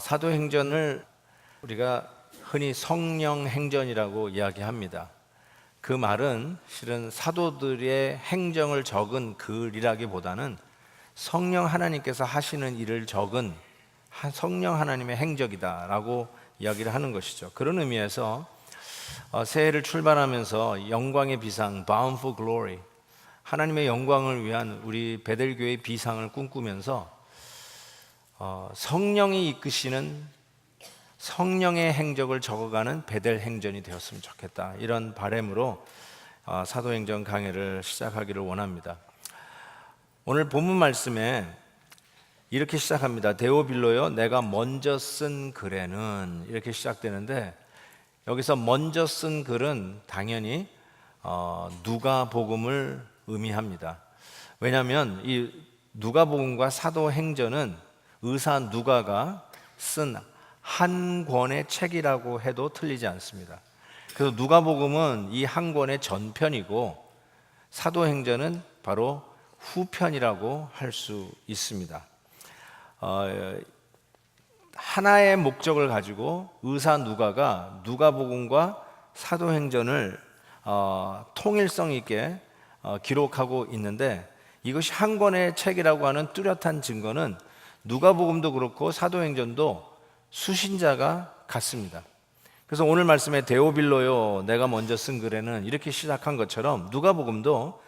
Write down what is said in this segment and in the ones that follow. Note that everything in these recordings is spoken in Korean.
사도행전을 우리가 흔히 성령행전이라고 이야기합니다. 그 말은 실은 사도들의 행정을 적은 글이라기보다는 성령 하나님께서 하시는 일을 적은 성령 하나님의 행적이다라고 이야기를 하는 것이죠. 그런 의미에서 새해를 출발하면서 영광의 비상, Bound for Glory, 하나님의 영광을 위한 우리 베델교회의 비상을 꿈꾸면서 성령이 이끄시는 성령의 행적을 적어가는 베델 행전이 되었으면 좋겠다, 이런 바람으로 사도행전 강해를 시작하기를 원합니다. 오늘 본문 말씀에 이렇게 시작합니다. 데오빌로여, 내가 먼저 쓴 글에는, 이렇게 시작되는데, 여기서 먼저 쓴 글은 당연히 누가복음을 의미합니다. 왜냐하면 이 누가복음과 사도행전은 의사 누가가 쓴 한 권의 책이라고 해도 틀리지 않습니다. 그래서 누가복음은 이 한 권의 전편이고 사도행전은 바로 후편이라고 할 수 있습니다. 하나의 목적을 가지고 의사 누가가 누가복음과 사도행전을 통일성 있게 기록하고 있는데, 이것이 한 권의 책이라고 하는 뚜렷한 증거는 누가복음도 그렇고 사도행전도 수신자가 같습니다. 그래서 오늘 말씀에 데오빌로요, 내가 먼저 쓴 글에는, 이렇게 시작한 것처럼 누가복음도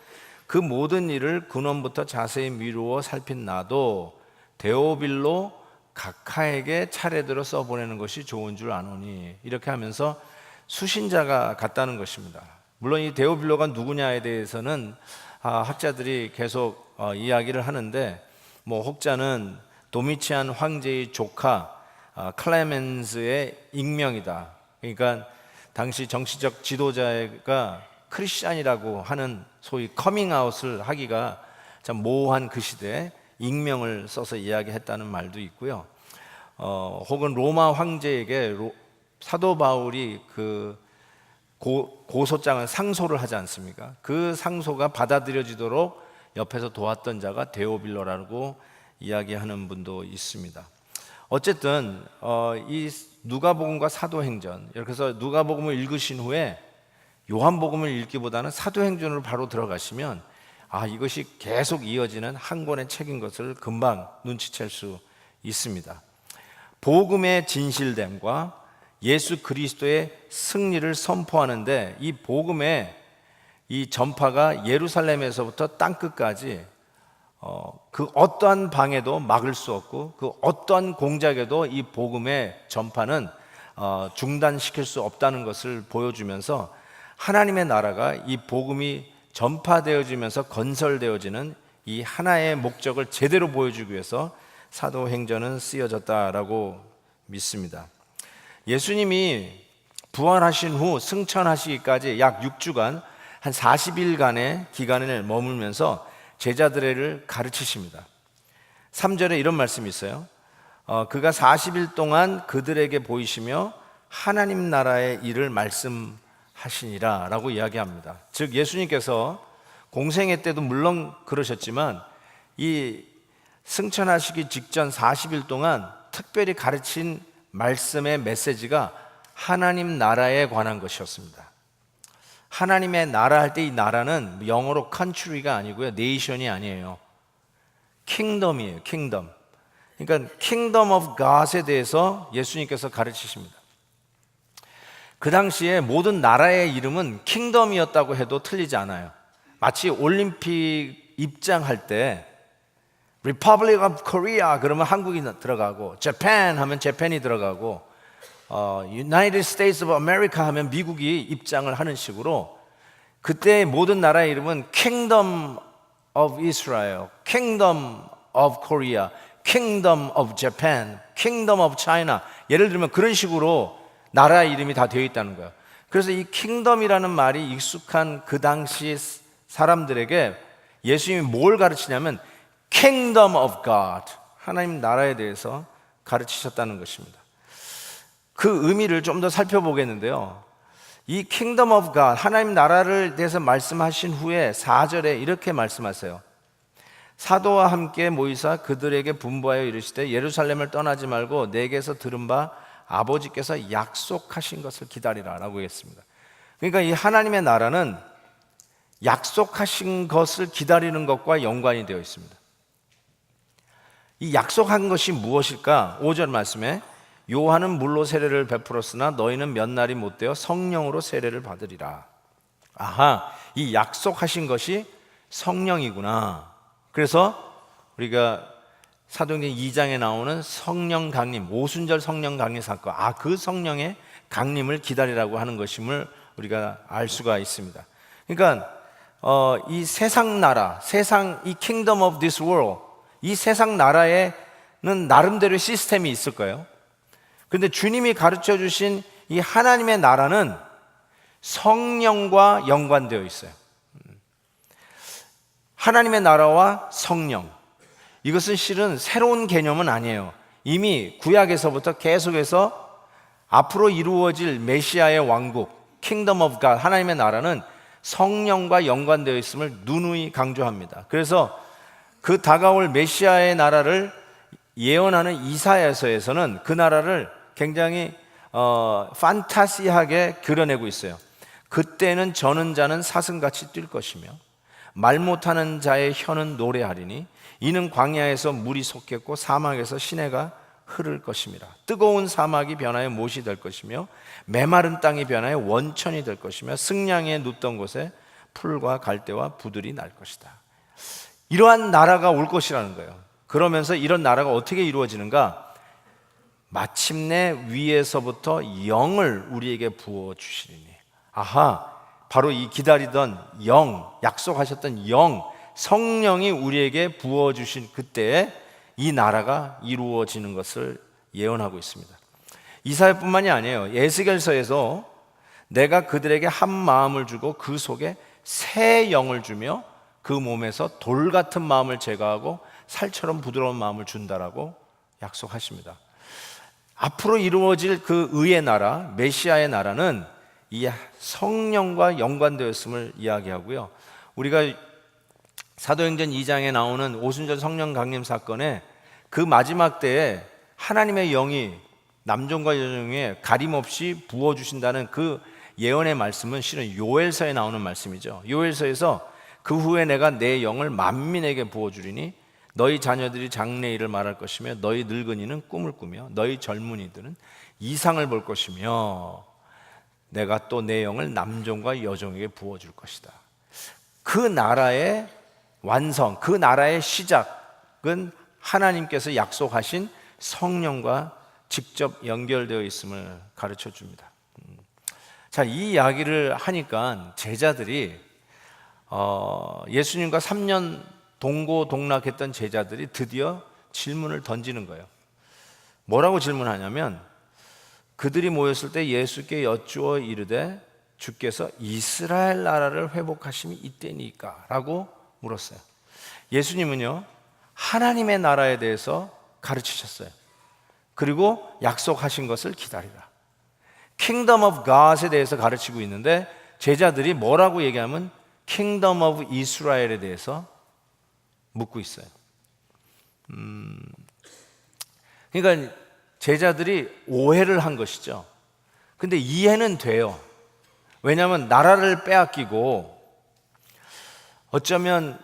그 모든 일을 근원부터 자세히 미루어 살핀 나도 데오빌로 각하에게 차례대로 써보내는 것이 좋은 줄 아노니, 이렇게 하면서 수신자가 같다는 것입니다. 물론 이 데오빌로가 누구냐에 대해서는 학자들이 계속 이야기를 하는데, 혹자는 도미치안 황제의 조카 클레멘스의 익명이다. 그러니까 당시 정치적 지도자가 크리스찬이라고 하는 소위 커밍아웃을 하기가 참 모호한 그 시대에 익명을 써서 이야기했다는 말도 있고요. 혹은 로마 황제에게 사도 바울이 그 고소장을 상소를 하지 않습니까? 그 상소가 받아들여지도록 옆에서 도왔던 자가 데오빌로라고 이야기하는 분도 있습니다. 어쨌든 이 누가복음과 사도행전, 이렇게 해서 누가복음을 읽으신 후에 요한복음을 읽기보다는 사도행전으로 바로 들어가시면 이것이 계속 이어지는 한 권의 책인 것을 금방 눈치챌 수 있습니다. 복음의 진실됨과 예수 그리스도의 승리를 선포하는데, 이 복음의 이 전파가 예루살렘에서부터 땅끝까지 그 어떠한 방해도 막을 수 없고, 그 어떠한 공작에도 이 복음의 전파는 중단시킬 수 없다는 것을 보여주면서, 하나님의 나라가 이 복음이 전파되어지면서 건설되어지는 이 하나의 목적을 제대로 보여주기 위해서 사도행전은 쓰여졌다라고 믿습니다. 예수님이 부활하신 후 승천하시기까지 약 6주간 한 40일간의 기간을 머물면서 제자들을 가르치십니다. 3절에 이런 말씀이 있어요. 그가 40일 동안 그들에게 보이시며 하나님 나라의 일을 말씀하시니라 라고 이야기합니다. 즉 예수님께서 공생애 때도 물론 그러셨지만 이 승천하시기 직전 40일 동안 특별히 가르친 말씀의 메시지가 하나님 나라에 관한 것이었습니다. 하나님의 나라 할 때 이 나라는 영어로 country가 아니고요, nation이 아니에요. kingdom이에요. kingdom. 그러니까 kingdom of God에 대해서 예수님께서 가르치십니다. 그 당시에 모든 나라의 이름은 kingdom이었다고 해도 틀리지 않아요. 마치 올림픽 입장할 때 Republic of Korea 그러면 한국이 들어가고, Japan 하면 재팬이 들어가고, United States of America 하면 미국이 입장을 하는 식으로 그때 모든 나라의 이름은 Kingdom of Israel, Kingdom of Korea, Kingdom of Japan, Kingdom of China, 예를 들면 그런 식으로 나라 이름이 다 되어 있다는 거예요. 그래서 이 Kingdom이라는 말이 익숙한 그 당시 사람들에게 예수님이 뭘 가르치냐면 Kingdom of God, 하나님 나라에 대해서 가르치셨다는 것입니다. 그 의미를 좀 더 살펴보겠는데요, 이 Kingdom of God, 하나님 나라를 대해서 말씀하신 후에 4절에 이렇게 말씀하세요. 사도와 함께 모이사 그들에게 분부하여 이르시되 예루살렘을 떠나지 말고 내게서 들은 바 아버지께서 약속하신 것을 기다리라 라고 했습니다. 그러니까 이 하나님의 나라는 약속하신 것을 기다리는 것과 연관이 되어 있습니다. 이 약속한 것이 무엇일까? 5절 말씀에 요한은 물로 세례를 베풀었으나 너희는 몇 날이 못되어 성령으로 세례를 받으리라. 아하, 이 약속하신 것이 성령이구나. 그래서 우리가 사도행전 2장에 나오는 성령 강림, 오순절 성령 강림 사건, 그 성령의 강림을 기다리라고 하는 것임을 우리가 알 수가 있습니다. 그러니까 이 세상 나라, 이 kingdom of this world, 이 세상 나라에는 나름대로의 시스템이 있을 거예요. 그런데 주님이 가르쳐 주신 이 하나님의 나라는 성령과 연관되어 있어요. 하나님의 나라와 성령, 이것은 실은 새로운 개념은 아니에요. 이미 구약에서부터 계속해서 앞으로 이루어질 메시아의 왕국, Kingdom of God, 하나님의 나라는 성령과 연관되어 있음을 누누이 강조합니다. 그래서 그 다가올 메시아의 나라를 예언하는 이사야서에서는 그 나라를 굉장히 판타시하게 그려내고 있어요. 그때는 저는 자는 사슴같이 뛸 것이며 말 못하는 자의 혀는 노래하리니 이는 광야에서 물이 솟겠고 사막에서 시내가 흐를 것임이라. 뜨거운 사막이 변하여 못이 될 것이며 메마른 땅이 변하여 원천이 될 것이며 승냥이에 눕던 곳에 풀과 갈대와 부들이 날 것이다. 이러한 나라가 올 것이라는 거예요. 그러면서 이런 나라가 어떻게 이루어지는가? 마침내 위에서부터 영을 우리에게 부어주시리니. 바로 이 기다리던 영, 약속하셨던 영, 성령이 우리에게 부어주신 그때에 이 나라가 이루어지는 것을 예언하고 있습니다. 이사야뿐만이 아니에요. 에스겔서에서 내가 그들에게 한 마음을 주고 그 속에 새 영을 주며 그 몸에서 돌 같은 마음을 제거하고 살처럼 부드러운 마음을 준다라고 약속하십니다. 앞으로 이루어질 그 의의 나라, 메시아의 나라는 이 성령과 연관되었음을 이야기하고요. 우리가 사도행전 2장에 나오는 오순절 성령 강림 사건에 그 마지막 때에 하나님의 영이 남종과 여종에 가림없이 부어주신다는 그 예언의 말씀은 실은 요엘서에 나오는 말씀이죠. 요엘서에서 그 후에 내가 내 영을 만민에게 부어주리니 너희 자녀들이 장래일을 말할 것이며 너희 늙은이는 꿈을 꾸며 너희 젊은이들은 이상을 볼 것이며 내가 또 내 영을 남종과 여종에게 부어줄 것이다. 그 나라의 완성, 그 나라의 시작은 하나님께서 약속하신 성령과 직접 연결되어 있음을 가르쳐 줍니다. 자, 이 이야기를 하니까 제자들이 예수님과 3년 동고동락했던 제자들이 드디어 질문을 던지는 거예요. 뭐라고 질문하냐면 그들이 모였을 때 예수께 여쭈어 이르되 주께서 이스라엘 나라를 회복하심이 이때니까 라고 물었어요. 예수님은요 하나님의 나라에 대해서 가르치셨어요. 그리고 약속하신 것을 기다리라. Kingdom of God에 대해서 가르치고 있는데 제자들이 뭐라고 얘기하면 Kingdom of Israel에 대해서 묻고 있어요. 그러니까 제자들이 오해를 한 것이죠. 근데 이해는 돼요. 왜냐하면 나라를 빼앗기고 어쩌면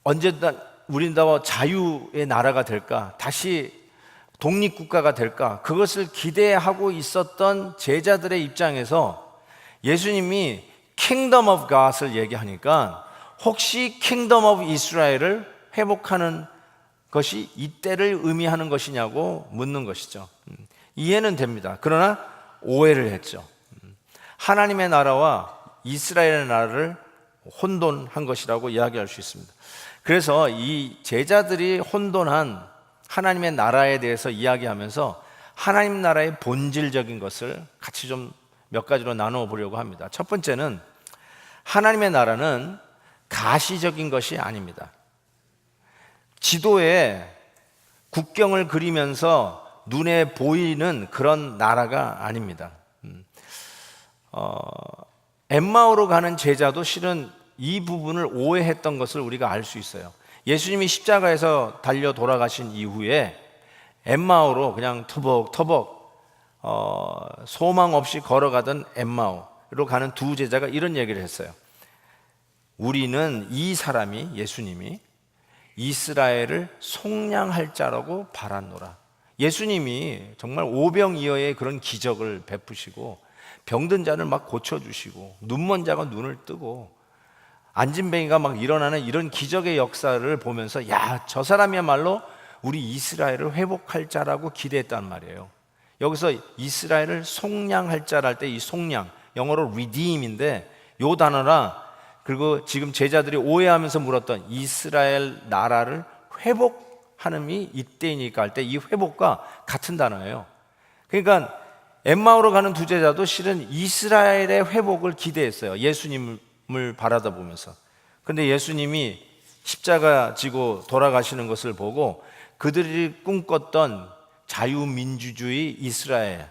언제다 우린 다 자유의 나라가 될까, 다시 독립국가가 될까, 그것을 기대하고 있었던 제자들의 입장에서 예수님이 Kingdom of God을 얘기하니까 혹시 Kingdom of Israel을 회복하는 것이 이때를 의미하는 것이냐고 묻는 것이죠. 이해는 됩니다. 그러나 오해를 했죠. 하나님의 나라와 이스라엘의 나라를 혼돈한 것이라고 이야기할 수 있습니다. 그래서 이 제자들이 혼돈한 하나님의 나라에 대해서 이야기하면서 하나님 나라의 본질적인 것을 같이 좀 몇 가지로 나누어 보려고 합니다. 첫 번째는 하나님의 나라는 가시적인 것이 아닙니다. 지도에 국경을 그리면서 눈에 보이는 그런 나라가 아닙니다. 엠마오로 가는 제자도 실은 이 부분을 오해했던 것을 우리가 알 수 있어요. 예수님이 십자가에서 달려 돌아가신 이후에 엠마오로 그냥 터벅터벅 소망 없이 걸어가던 엠마오로 가는 두 제자가 이런 얘기를 했어요. 우리는 이 사람이, 예수님이 이스라엘을 속량할 자라고 바랐노라. 예수님이 정말 오병이어의 그런 기적을 베푸시고 병든 자를 막 고쳐주시고 눈먼 자가 눈을 뜨고 안진뱅이가 막 일어나는 이런 기적의 역사를 보면서 야, 저 사람이야말로 우리 이스라엘을 회복할 자라고 기대했단 말이에요. 여기서 이스라엘을 속량할 자랄 때 이 속량, 영어로 redeem인데 요 단어랑 그리고 지금 제자들이 오해하면서 물었던 이스라엘 나라를 회복하는이 이때이니까 할 때 이 회복과 같은 단어예요. 그러니까 엠마오로 가는 두 제자도 실은 이스라엘의 회복을 기대했어요. 예수님을 바라다 보면서. 그런데 예수님이 십자가 지고 돌아가시는 것을 보고 그들이 꿈꿨던 자유민주주의 이스라엘,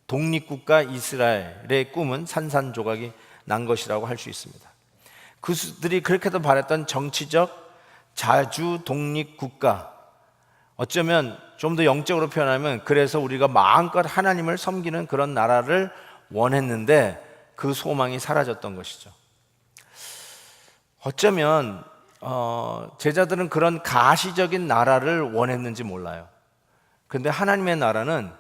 독립국가 이스라엘의 꿈은 산산조각이 난 것이라고 할 수 있습니다. 그들이 그렇게도 바랬던 정치적 자주 독립국가, 어쩌면 좀 더 영적으로 표현하면 그래서 우리가 마음껏 하나님을 섬기는 그런 나라를 원했는데 그 소망이 사라졌던 것이죠. 어쩌면 제자들은 그런 가시적인 나라를 원했는지 몰라요. 그런데 하나님의 나라는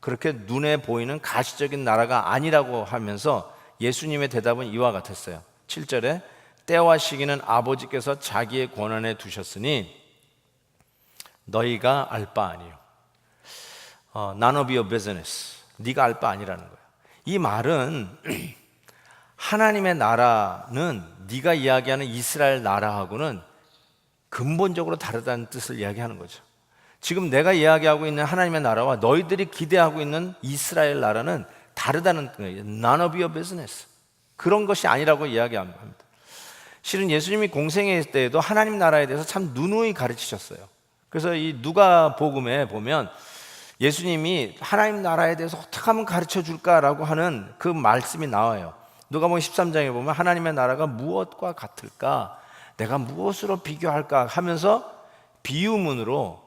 그렇게 눈에 보이는 가시적인 나라가 아니라고 하면서 예수님의 대답은 이와 같았어요. 7절에 때와 시기는 아버지께서 자기의 권한에 두셨으니 너희가 알 바 아니요. None of your business. 네가 알 바 아니라는 거예요. 이 말은 하나님의 나라는 네가 이야기하는 이스라엘 나라하고는 근본적으로 다르다는 뜻을 이야기하는 거죠. 지금 내가 이야기하고 있는 하나님의 나라와 너희들이 기대하고 있는 이스라엘 나라는 다르다는 거예요. None of your business. 그런 것이 아니라고 이야기합니다. 실은 예수님이 공생애 때에도 하나님 나라에 대해서 참 누누이 가르치셨어요. 그래서 이 누가복음에 보면 예수님이 하나님 나라에 대해서 어떻게 하면 가르쳐 줄까라고 하는 그 말씀이 나와요. 누가복음 13장에 보면 하나님의 나라가 무엇과 같을까? 내가 무엇으로 비교할까? 하면서 비유문으로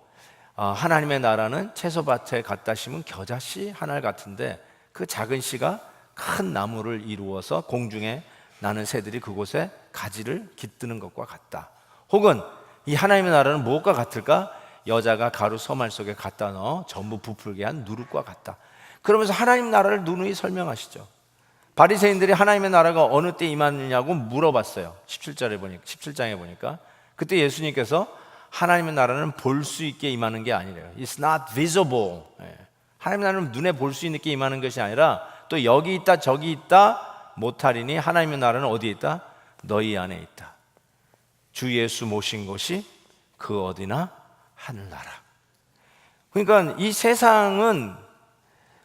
하나님의 나라는 채소밭에 갖다 심은 겨자씨 하나 같은데 그 작은 씨가 큰 나무를 이루어서 공중에 나는 새들이 그곳에 가지를 깃드는 것과 같다. 혹은 이 하나님의 나라는 무엇과 같을까? 여자가 가루 소말 속에 갖다 넣어 전부 부풀게 한 누룩과 같다. 그러면서 하나님 나라를 누누이 설명하시죠. 바리새인들이 하나님의 나라가 어느 때 임하느냐고 물어봤어요. 17장에 보니까 그때 예수님께서 하나님의 나라는 볼 수 있게 임하는 게 아니래요. It's not visible. 하나님의 나라는 눈에 볼 수 있게 임하는 것이 아니라 또 여기 있다 저기 있다 못하리니 하나님의 나라는 어디에 있다? 너희 안에 있다. 주 예수 모신 곳이 그 어디나 하늘나라. 그러니까 이 세상은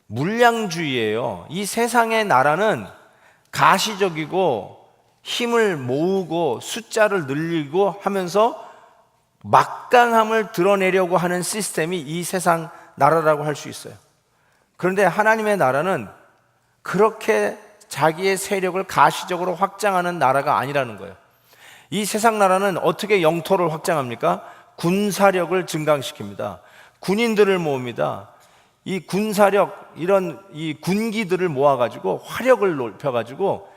물량주의예요. 이 세상의 나라는 가시적이고 힘을 모으고 숫자를 늘리고 하면서 막강함을 드러내려고 하는 시스템이 이 세상 나라라고 할 수 있어요. 그런데 하나님의 나라는 그렇게 자기의 세력을 가시적으로 확장하는 나라가 아니라는 거예요. 이 세상 나라는 어떻게 영토를 확장합니까? 군사력을 증강시킵니다. 군인들을 모읍니다. 이 군사력, 이런 이 군기들을 모아가지고 화력을 높여가지고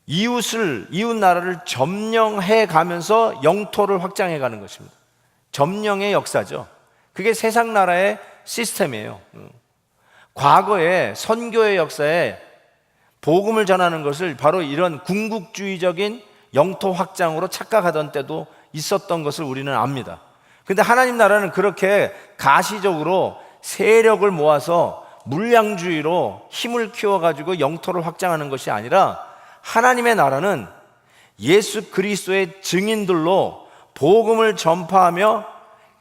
이웃 나라를 점령해 가면서 영토를 확장해 가는 것입니다. 점령의 역사죠. 그게 세상 나라의 시스템이에요. 과거에 선교의 역사에 복음을 전하는 것을 바로 이런 궁극주의적인 영토 확장으로 착각하던 때도 있었던 것을 우리는 압니다. 그런데 하나님 나라는 그렇게 가시적으로 세력을 모아서 물량주의로 힘을 키워가지고 영토를 확장하는 것이 아니라 하나님의 나라는 예수 그리스도의 증인들로 복음을 전파하며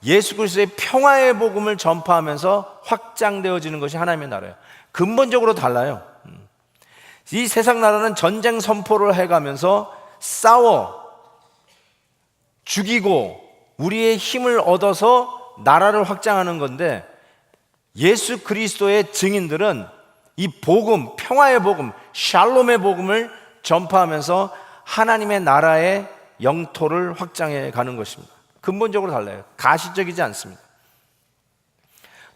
예수 그리스도의 평화의 복음을 전파하면서 확장되어지는 것이 하나님의 나라예요. 근본적으로 달라요. 이 세상 나라는 전쟁 선포를 해가면서 싸워 죽이고 우리의 힘을 얻어서 나라를 확장하는 건데 예수 그리스도의 증인들은 이 복음, 평화의 복음, 샬롬의 복음을 전파하면서 하나님의 나라의 영토를 확장해 가는 것입니다. 근본적으로 달라요. 가시적이지 않습니다.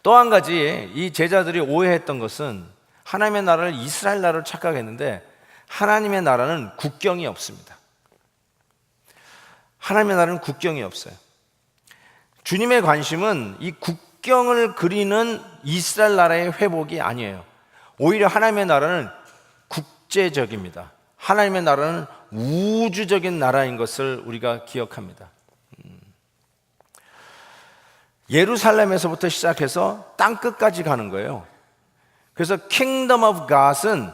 또 한 가지 이 제자들이 오해했던 것은 하나님의 나라를 이스라엘 나라로 착각했는데 하나님의 나라는 국경이 없습니다. 하나님의 나라는 국경이 없어요. 주님의 관심은 이 국경을 그리는 이스라엘 나라의 회복이 아니에요. 오히려 하나님의 나라는 국제적입니다. 하나님의 나라는 우주적인 나라인 것을 우리가 기억합니다. 예루살렘에서부터 시작해서 땅끝까지 가는 거예요. 그래서 Kingdom of God은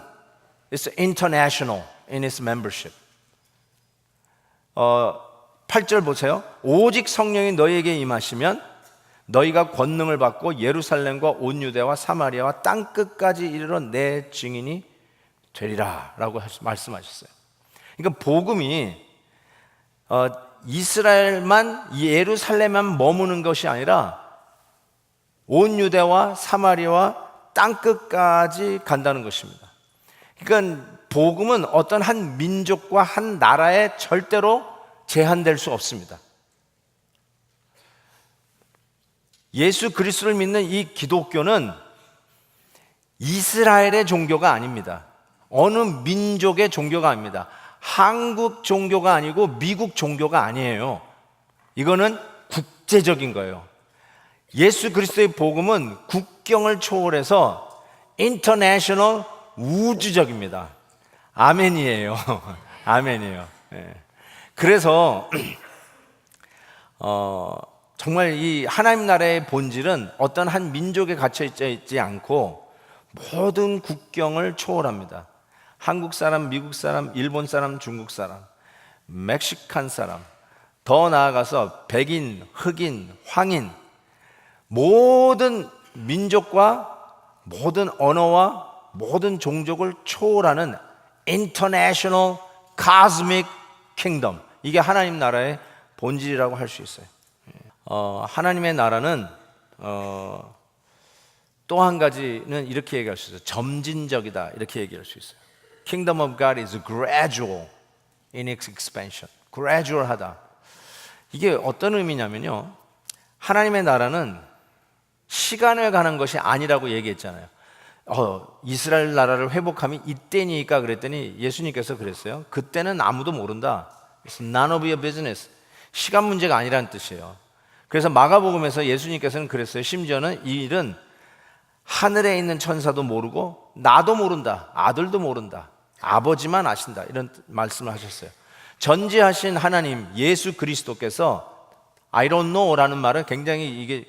is international in its membership. 8절 보세요. 오직 성령이 너희에게 임하시면 너희가 권능을 받고 예루살렘과 온 유대와 사마리아와 땅끝까지 이르러 내 증인이 되리라 라고 말씀하셨어요. 그러니까 복음이 이스라엘만 예루살렘만 머무는 것이 아니라 온 유대와 사마리아와 땅끝까지 간다는 것입니다. 그러니까 복음은 어떤 한 민족과 한 나라에 절대로 제한될 수 없습니다. 예수 그리스도를 믿는 이 기독교는 이스라엘의 종교가 아닙니다. 어느 민족의 종교가 아닙니다. 한국 종교가 아니고 미국 종교가 아니에요. 이거는 국제적인 거예요. 예수 그리스도의 복음은 국경을 초월해서 인터내셔널 우주적입니다. 아멘이에요. 아멘이에요. 네. 그래서 정말 이 하나님 나라의 본질은 어떤 한 민족에 갇혀 있지 않고 모든 국경을 초월합니다. 한국 사람, 미국 사람, 일본 사람, 중국 사람, 멕시칸 사람, 더 나아가서 백인, 흑인, 황인, 모든 민족과 모든 언어와 모든 종족을 초월하는 International Cosmic Kingdom. 이게 하나님 나라의 본질이라고 할 수 있어요. 하나님의 나라는 또 한 가지는 이렇게 얘기할 수 있어요. 점진적이다 이렇게 얘기할 수 있어요. Kingdom of God is gradual in its expansion. gradual하다. 이게 어떤 의미냐면요. 하나님의 나라는 시간에 관한 것이 아니라고 얘기했잖아요. 이스라엘 나라를 회복하면 이때니까 그랬더니 예수님께서 그랬어요. 그때는 아무도 모른다. It's none of your business. 시간 문제가 아니라는 뜻이에요. 그래서 마가복음에서 예수님께서는 그랬어요. 심지어는 이 일은 하늘에 있는 천사도 모르고 나도 모른다. 아들도 모른다. 아버지만 아신다. 이런 말씀을 하셨어요. 전지하신 하나님 예수 그리스도께서 I don't know라는 말은 굉장히 이게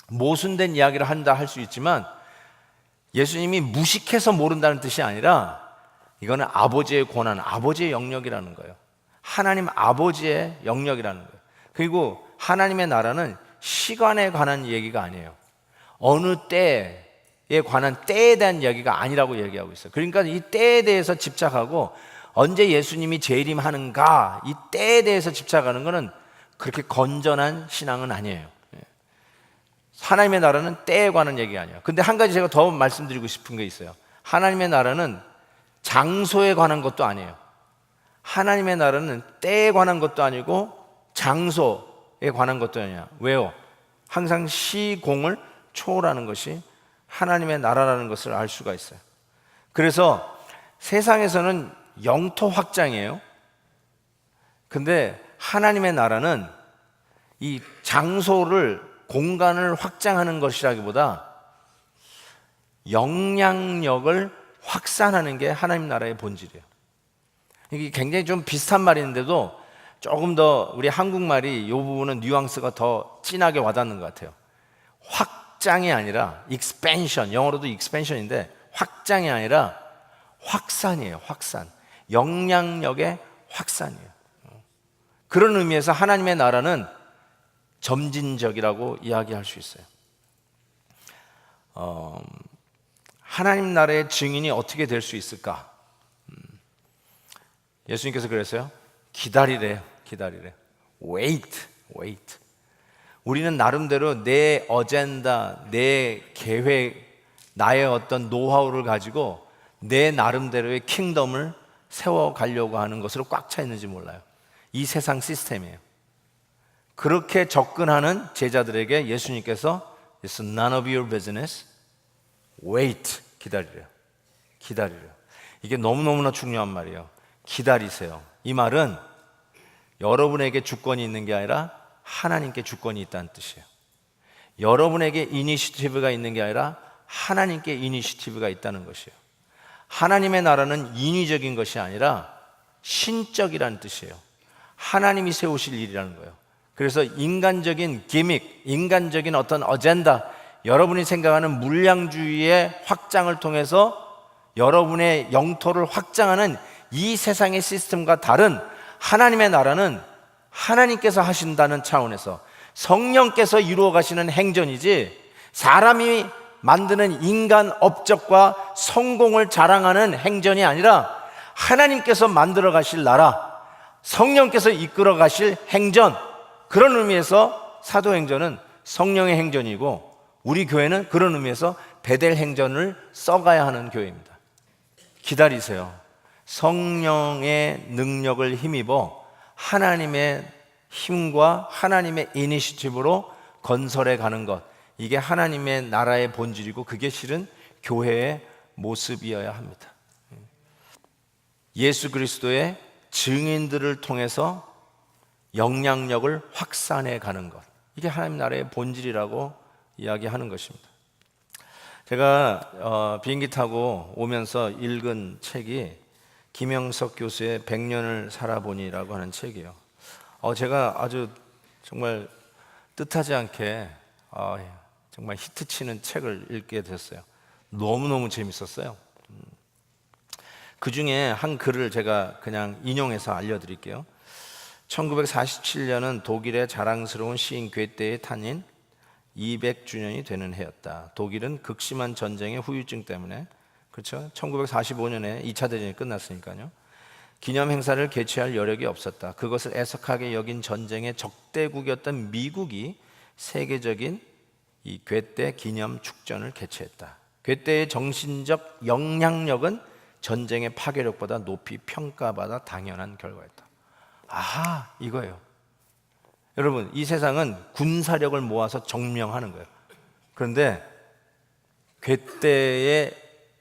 모순된 이야기를 한다 할 수 있지만 예수님이 무식해서 모른다는 뜻이 아니라 이거는 아버지의 권한, 아버지의 영역이라는 거예요. 하나님 아버지의 영역이라는 거예요. 그리고 하나님의 나라는 시간에 관한 얘기가 아니에요. 어느 때에 관한 때에 대한 이야기가 아니라고 얘기하고 있어요. 그러니까 이 때에 대해서 집착하고 언제 예수님이 재림하는가 이 때에 대해서 집착하는 것은 그렇게 건전한 신앙은 아니에요. 하나님의 나라는 때에 관한 얘기가 아니에요. 근데 한 가지 제가 더 말씀드리고 싶은 게 있어요. 하나님의 나라는 장소에 관한 것도 아니에요. 하나님의 나라는 때에 관한 것도 아니고 장소에 관한 것도 아니야. 왜요? 항상 시공을 초월하는 것이 하나님의 나라라는 것을 알 수가 있어요. 그래서 세상에서는 영토 확장이에요. 근데 하나님의 나라는 이 장소를 공간을 확장하는 것이라기보다 영향력을 확산하는 게 하나님 나라의 본질이에요. 이게 굉장히 좀 비슷한 말인데도 조금 더 우리 한국말이 이 부분은 뉘앙스가 더 진하게 와닿는 것 같아요. 확장이 아니라 expansion, 영어로도 expansion인데 확장이 아니라 확산이에요. 확산, 영향력의 확산이에요. 그런 의미에서 하나님의 나라는 점진적이라고 이야기할 수 있어요. 하나님 나라의 증인이 어떻게 될 수 있을까? 예수님께서 그랬어요. 기다리래요. wait. 우리는 나름대로 내 어젠다, 내 계획, 나의 어떤 노하우를 가지고 내 나름대로의 킹덤을 세워가려고 하는 것으로 꽉 차 있는지 몰라요. 이 세상 시스템이에요. 그렇게 접근하는 제자들에게 예수님께서 It's none of your business. Wait. 기다리래요. 기다리래요. 이게 너무너무나 중요한 말이에요. 기다리세요. 이 말은 여러분에게 주권이 있는 게 아니라 하나님께 주권이 있다는 뜻이에요. 여러분에게 이니시티브가 있는 게 아니라 하나님께 이니시티브가 있다는 것이에요. 하나님의 나라는 인위적인 것이 아니라 신적이라는 뜻이에요. 하나님이 세우실 일이라는 거예요. 그래서 인간적인 기믹, 인간적인 어떤 어젠다, 여러분이 생각하는 물량주의의 확장을 통해서 여러분의 영토를 확장하는 이 세상의 시스템과 다른 하나님의 나라는 하나님께서 하신다는 차원에서 성령께서 이루어 가시는 행전이지, 사람이 만드는 인간 업적과 성공을 자랑하는 행전이 아니라 하나님께서 만들어 가실 나라, 성령께서 이끌어 가실 행전, 그런 의미에서 사도행전은 성령의 행전이고 우리 교회는 그런 의미에서 베델 행전을 써가야 하는 교회입니다. 기다리세요. 성령의 능력을 힘입어 하나님의 힘과 하나님의 이니시티브로 건설해 가는 것, 이게 하나님의 나라의 본질이고 그게 실은 교회의 모습이어야 합니다. 예수 그리스도의 증인들을 통해서 영향력을 확산해 가는 것, 이게 하나님 나라의 본질이라고 이야기하는 것입니다. 제가 비행기 타고 오면서 읽은 책이 김영석 교수의 100년을 살아보니라고 하는 책이에요. 제가 아주 정말 뜻하지 않게 정말 히트치는 책을 읽게 됐어요. 너무너무 재밌었어요. 그 중에 한 글을 제가 그냥 인용해서 알려드릴게요. 1947년은 독일의 자랑스러운 시인 괴테의 탄인 200주년이 되는 해였다. 독일은 극심한 전쟁의 후유증 때문에, 그렇죠? 1945년에 2차 대전이 끝났으니까요. 기념 행사를 개최할 여력이 없었다. 그것을 애석하게 여긴 전쟁의 적대국이었던 미국이 세계적인 이 괴테 기념 축전을 개최했다. 괴테의 정신적 영향력은 전쟁의 파괴력보다 높이 평가받아 당연한 결과였다. 아하, 이거예요. 여러분, 이 세상은 군사력을 모아서 정명하는 거예요. 그런데 괴테의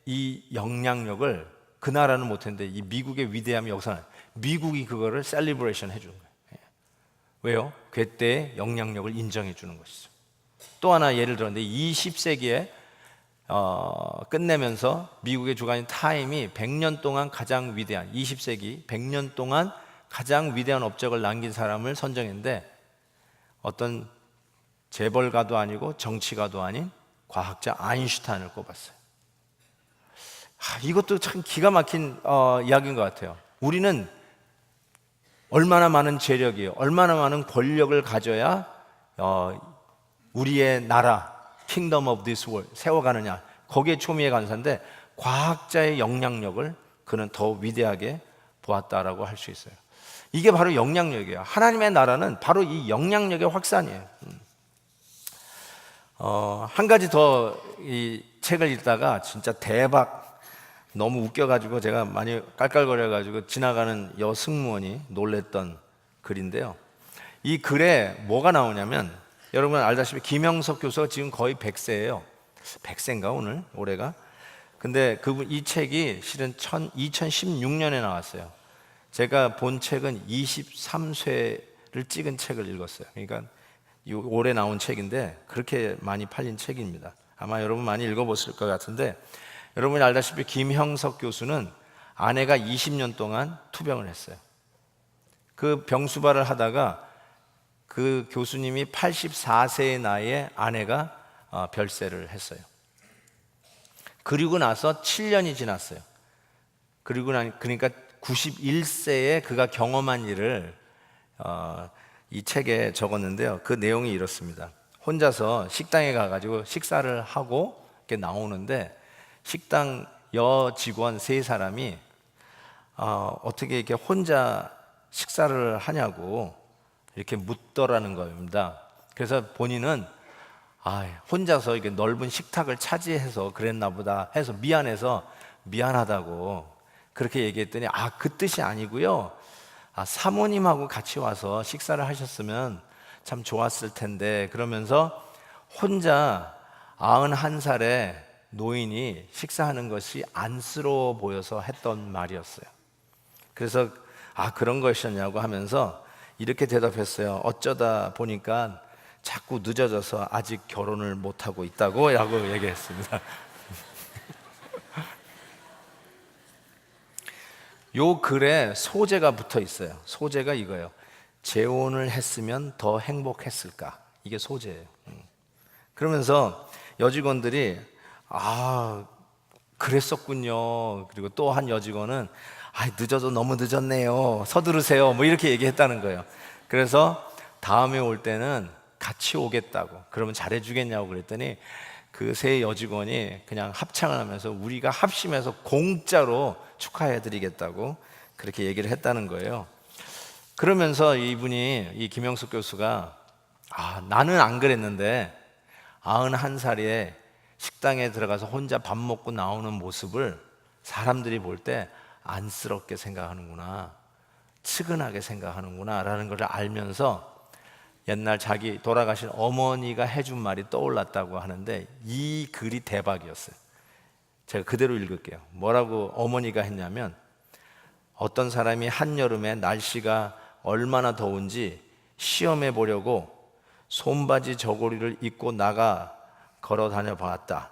이 영향력을 그 나라는 못했는데 이 미국의 위대함이 역사는 미국이 그거를 셀리브레이션 해주는 거예요. 왜요? 괴테의 영향력을 인정해 주는 것이죠. 또 하나 예를 들었는데 20세기에 끝내면서 미국의 주간인 타임이 100년 동안 가장 위대한, 20세기 100년 동안 가장 위대한 업적을 남긴 사람을 선정했는데 어떤 재벌가도 아니고 정치가도 아닌 과학자 아인슈타인을 꼽았어요. 이것도 참 기가 막힌 이야기인 것 같아요. 우리는 얼마나 많은 재력이요, 얼마나 많은 권력을 가져야 우리의 나라, Kingdom of this world 세워가느냐, 거기에 초미의 간사인데 과학자의 영향력을 그는 더 위대하게 보았다라고 할 수 있어요. 이게 바로 영향력이에요. 하나님의 나라는 바로 이 영향력의 확산이에요. 한 가지 더 이 책을 읽다가 진짜 대박, 너무 웃겨가지고 제가 많이 깔깔거려가지고 지나가는 여승무원이 놀랬던 글인데요. 이 글에 뭐가 나오냐면, 여러분 알다시피 김영석 교수가 지금 거의 100세예요. 100세인가 오늘 올해가? 근데 그분 이 책이 실은 2016년에 나왔어요. 제가 본 책은 23쇄를 찍은 책을 읽었어요. 그러니까 올해 나온 책인데 그렇게 많이 팔린 책입니다. 아마 여러분 많이 읽어보실 것 같은데, 여러분이 알다시피 김형석 교수는 아내가 20년 동안 투병을 했어요. 그 병수발을 하다가 그 교수님이 84세의 나이에 아내가 별세를 했어요. 그리고 나서 7년이 지났어요. 그러니까 91세에 그가 경험한 일을 이 책에 적었는데요. 그 내용이 이렇습니다. 혼자서 식당에 가가지고 식사를 하고 이렇게 나오는데 식당 여 직원 3사람이 어떻게 이렇게 혼자 식사를 하냐고 이렇게 묻더라는 겁니다. 그래서 본인은 혼자서 이렇게 넓은 식탁을 차지해서 그랬나 보다 해서 미안해서 미안하다고 그렇게 얘기했더니 그 뜻이 아니고요. 사모님하고 같이 와서 식사를 하셨으면 참 좋았을 텐데, 그러면서 혼자 91살의 노인이 식사하는 것이 안쓰러워 보여서 했던 말이었어요. 그래서 그런 것이었냐고 하면서 이렇게 대답했어요. 어쩌다 보니까 자꾸 늦어져서 아직 결혼을 못하고 있다고 라고 얘기했습니다. 요 글에 소재가 붙어 있어요. 소재가 이거예요. 재혼을 했으면 더 행복했을까? 이게 소재예요. 그러면서 여직원들이 그랬었군요. 그리고 또 한 여직원은 늦어도 너무 늦었네요. 서두르세요. 뭐 이렇게 얘기했다는 거예요. 그래서 다음에 올 때는 같이 오겠다고. 그러면 잘해주겠냐고 그랬더니 그 세 여직원이 그냥 합창을 하면서 우리가 합심해서 공짜로 축하해드리겠다고 그렇게 얘기를 했다는 거예요. 그러면서 이 김영숙 교수가 나는 안 그랬는데 91살에 식당에 들어가서 혼자 밥 먹고 나오는 모습을 사람들이 볼 때 안쓰럽게 생각하는구나, 측은하게 생각하는구나 라는 걸 알면서 옛날 자기 돌아가신 어머니가 해준 말이 떠올랐다고 하는데, 이 글이 대박이었어요. 제가 그대로 읽을게요. 뭐라고 어머니가 했냐면, 어떤 사람이 한여름에 날씨가 얼마나 더운지 시험해 보려고 손바지 저고리를 입고 나가 걸어 다녀 봤다.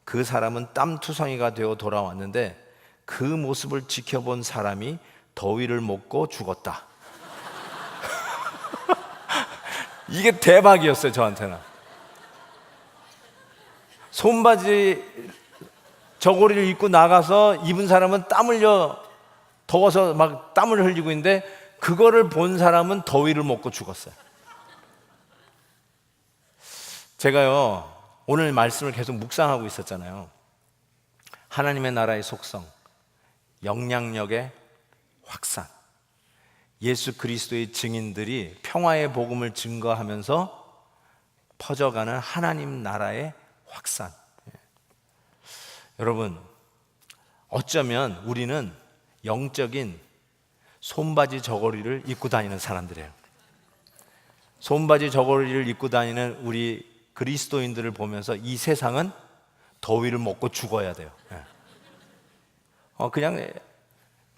그 사람은 땀투성이가 되어 돌아왔는데 그 모습을 지켜본 사람이 더위를 먹고 죽었다. 이게 대박이었어요, 저한테는. 손바지 저고리를 입고 나가서 입은 사람은 땀 흘려 더워서 막 땀을 흘리고 있는데 그거를 본 사람은 더위를 먹고 죽었어요. 제가요, 오늘 말씀을 계속 묵상하고 있었잖아요. 하나님의 나라의 속성, 영향력의 확산, 예수 그리스도의 증인들이 평화의 복음을 증거하면서 퍼져가는 하나님 나라의 확산. 여러분, 어쩌면 우리는 영적인 손바지 저고리를 입고 다니는 사람들이에요. 손바지 저고리를 입고 다니는 우리 그리스도인들을 보면서 이 세상은 더위를 먹고 죽어야 돼요. 그냥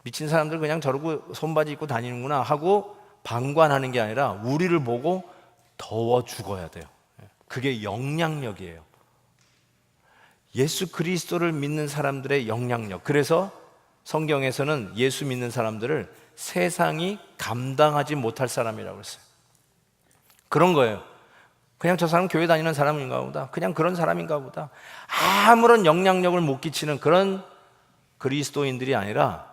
미친 사람들 그냥 저러고 손바지 입고 다니는구나 하고 방관하는 게 아니라 우리를 보고 더워 죽어야 돼요. 그게 영향력이에요. 예수 그리스도를 믿는 사람들의 영향력. 그래서 성경에서는 예수 믿는 사람들을 세상이 감당하지 못할 사람이라고 했어요. 그런 거예요. 그냥 저 사람 교회 다니는 사람인가 보다, 그냥 그런 사람인가 보다, 아무런 영향력을 못 끼치는 그런 그리스도인들이 아니라,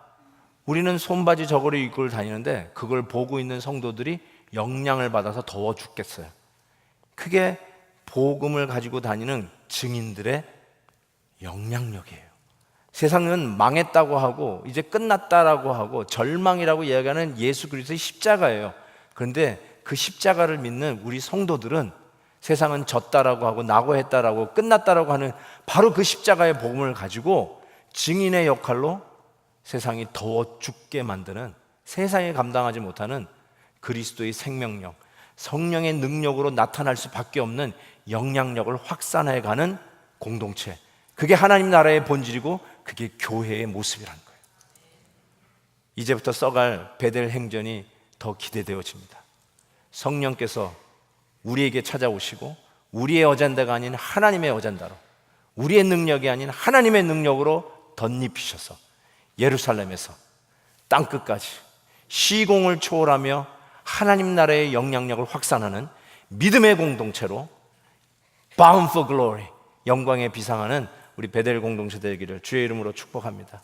우리는 손바지 저고리 입고 다니는데 그걸 보고 있는 성도들이 영향을 받아서 더워 죽겠어요. 그게 복음을 가지고 다니는 증인들의 영향력이에요. 세상은 망했다고 하고 이제 끝났다라고 하고 절망이라고 이야기하는 예수 그리스도의 십자가예요. 그런데 그 십자가를 믿는 우리 성도들은 세상은 졌다라고 하고 낙오했다라고 끝났다라고 하는 바로 그 십자가의 복음을 가지고 증인의 역할로 세상이 더워 죽게 만드는, 세상이 감당하지 못하는 그리스도의 생명력, 성령의 능력으로 나타날 수밖에 없는 영향력을 확산해가는 공동체, 그게 하나님 나라의 본질이고 그게 교회의 모습이라는 거예요. 이제부터 써갈 베델 행전이 더 기대되어집니다. 성령께서 우리에게 찾아오시고 우리의 어젠다가 아닌 하나님의 어젠다로, 우리의 능력이 아닌 하나님의 능력으로 덧입히셔서 예루살렘에서 땅끝까지 시공을 초월하며 하나님 나라의 영향력을 확산하는 믿음의 공동체로 Bound for Glory, 영광에 비상하는 우리 베델 공동체 되기를 주의 이름으로 축복합니다.